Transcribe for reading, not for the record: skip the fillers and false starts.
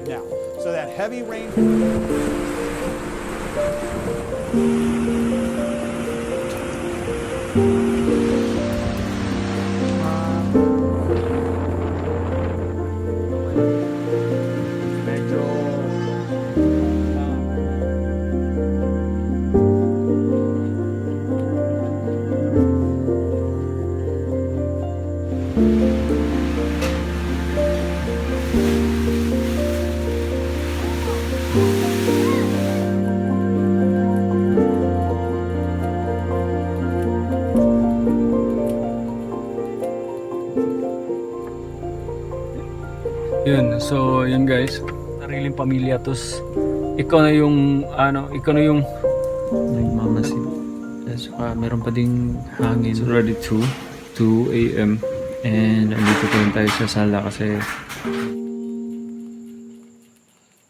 right now. So that heavy rain. Yun, so yun guys, sariling pamilya, tos ikaw na yung ikaw na yung nagmamasid. At saka meron pa ding hangin. It's already 2 a.m. and andito pa rin tayo sa sala kasi